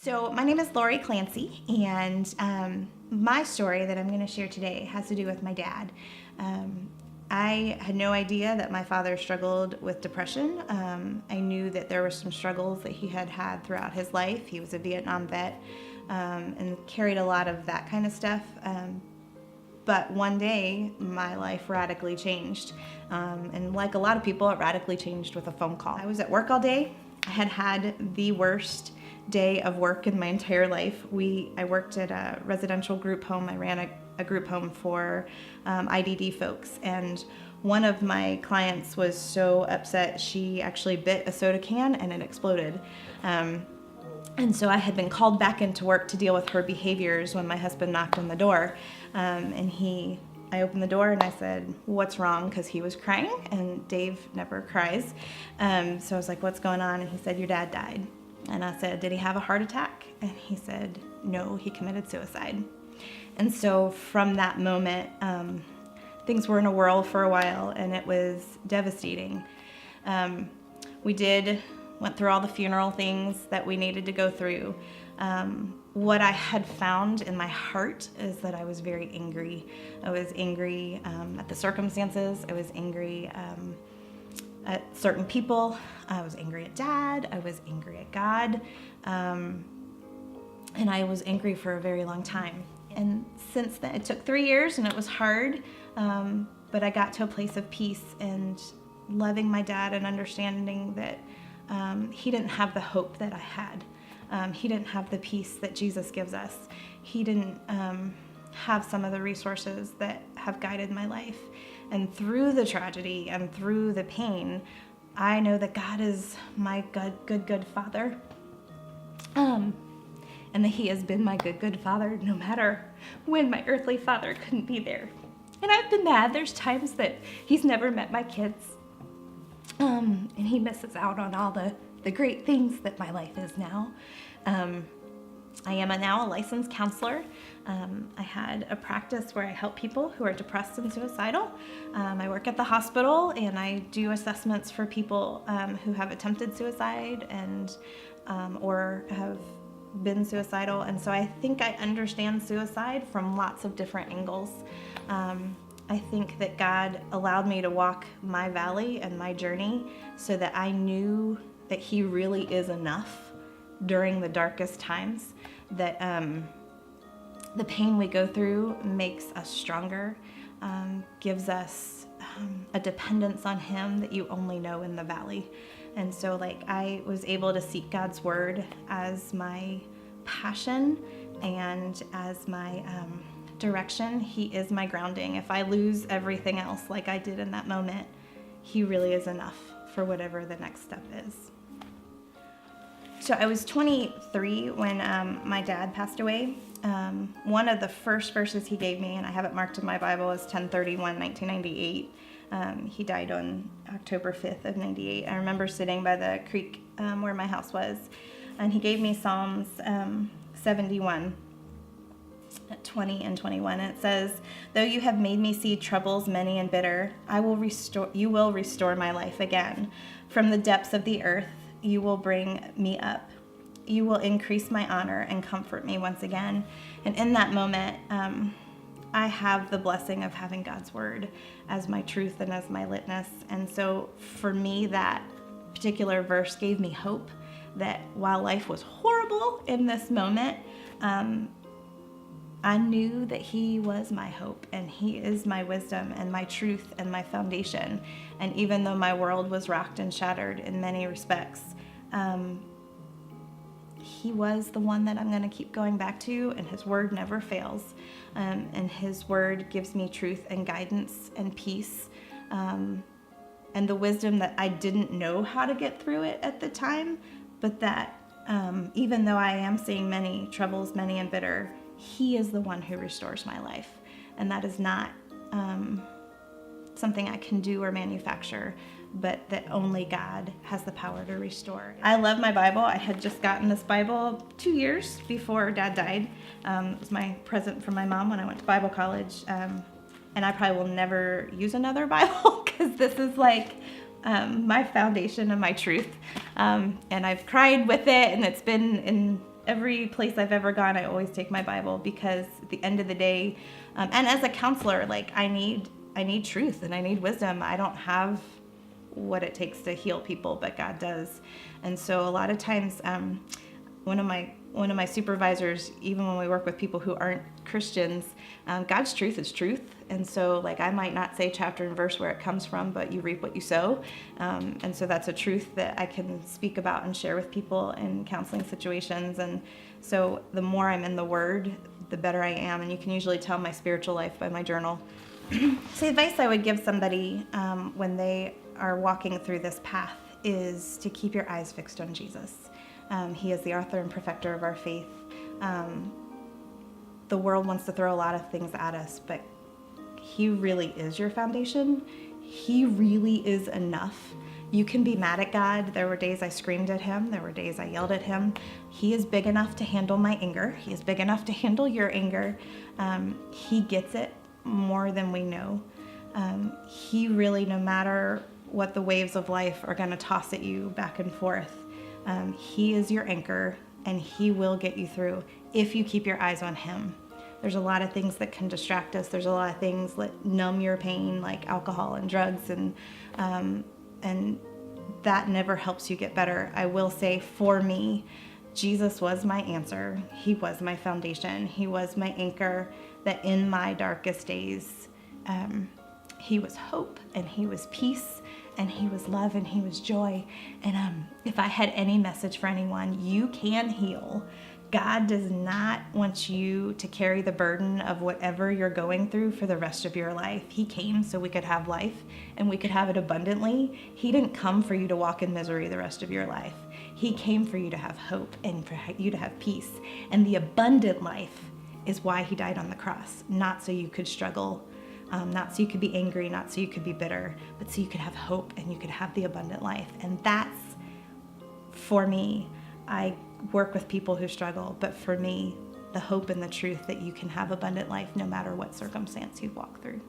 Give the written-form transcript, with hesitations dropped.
So my name is Lori Clancy, and my story that I'm going to share today has to do with my dad. I had no idea that my father struggled with depression. I knew that there were some struggles that he had had throughout his life. He was a Vietnam vet and carried a lot of that kind of stuff. But one day, my life radically changed. And like a lot of people, it radically changed with a phone call. I was at work all day. I had had the worst day of work in my entire life. I worked at a residential group home. I ran a group home for IDD folks. And one of my clients was so upset, she actually bit a soda can and it exploded. And so I had been called back into work to deal with her behaviors when my husband knocked on the door. I opened the door and I said, "What's wrong?" Because he was crying, and Dave never cries. So I was like, "What's going on?" And he said, "Your dad died." And I said, "Did he have a heart attack?" And he said, "No, he committed suicide." And so from that moment, things were in a whirl for a while, and it was devastating. Went through all the funeral things that we needed to go through. What I had found in my heart is that I was very angry. I was angry at the circumstances. I was angry at certain people. I was angry at Dad. I was angry at God. And I was angry for a very long time. And since then, it took 3 years and it was hard, but I got to a place of peace and loving my dad and understanding that he didn't have the hope that I had. He didn't have the peace that Jesus gives us. He didn't have some of the resources that have guided my life. And through the tragedy and through the pain, I know that God is my good Father. And that He has been my good Father no matter when my earthly father couldn't be there. And I've been mad. There's times that He's never met my kids. And He misses out on all the great things that my life is now. I am now a licensed counselor. I had a practice where I help people who are depressed and suicidal. I work at the hospital and I do assessments for people who have attempted suicide and or have been suicidal. And so I think I understand suicide from lots of different angles. I think that God allowed me to walk my valley and my journey so that I knew that He really is enough during the darkest times, that the pain we go through makes us stronger, gives us a dependence on Him that you only know in the valley. And so I was able to seek God's word as my passion and as my direction. He is my grounding. If I lose everything else like I did in that moment, He really is enough for whatever the next step is. So I was 23 when my dad passed away. One of the first verses he gave me, and I have it marked in my Bible, is 10/31/1998. He died on October 5th of 98. I remember sitting by the creek where my house was, and he gave me Psalms 71. 20 and 21. And it says, "Though you have made me see troubles many and bitter, you will restore my life again. From the depths of the earth, you will bring me up. You will increase my honor and comfort me once again." And in that moment, I have the blessing of having God's word as my truth and as my litmus. And so for me, that particular verse gave me hope that while life was horrible in this moment, I knew that He was my hope and He is my wisdom and my truth and my foundation. And even though my world was rocked and shattered in many respects, He was the one that I'm going to keep going back to, and His word never fails. And His word gives me truth and guidance and peace, and the wisdom that I didn't know how to get through it at the time, but that even though I am seeing many troubles, many and bitter, He is the one who restores my life. And that is not something I can do or manufacture, but that only God has the power to restore. I love my Bible. I had just gotten this Bible 2 years before Dad died. It was my present from my mom when I went to Bible college. And I probably will never use another Bible because this is my foundation and my truth. And I've cried with it, and it's been in every place I've ever gone, I always take my Bible, because at the end of the day, and as a counselor, like I need truth and I need wisdom. I don't have what it takes to heal people, but God does. And so a lot of times, one of my supervisors, even when we work with people who aren't Christians, God's truth is truth. And so like I might not say chapter and verse where it comes from, but you reap what you sow. And so that's a truth that I can speak about and share with people in counseling situations. And so the more I'm in the Word, the better I am. And you can usually tell my spiritual life by my journal. So the advice I would give somebody when they are walking through this path is to keep your eyes fixed on Jesus. He is the author and perfecter of our faith. The world wants to throw a lot of things at us, but He really is your foundation. He really is enough. You can be mad at God. There were days I screamed at Him. There were days I yelled at Him. He is big enough to handle my anger. He is big enough to handle your anger. He gets it more than we know. He really, no matter what the waves of life are going to toss at you back and forth, He is your anchor, and He will get you through if you keep your eyes on Him. There's a lot of things that can distract us. There's a lot of things that numb your pain, like alcohol and drugs, and that never helps you get better. I will say, for me, Jesus was my answer. He was my foundation. He was my anchor, that in my darkest days, He was hope, and He was peace, and He was love, and He was joy. And if I had any message for anyone, you can heal. God does not want you to carry the burden of whatever you're going through for the rest of your life. He came so we could have life, and we could have it abundantly. He didn't come for you to walk in misery the rest of your life. He came for you to have hope and for you to have peace. And the abundant life is why He died on the cross, not so you could struggle, not so you could be angry, not so you could be bitter, but so you could have hope and you could have the abundant life. And that's, for me, I work with people who struggle, but for me, the hope and the truth that you can have abundant life no matter what circumstance you walk through.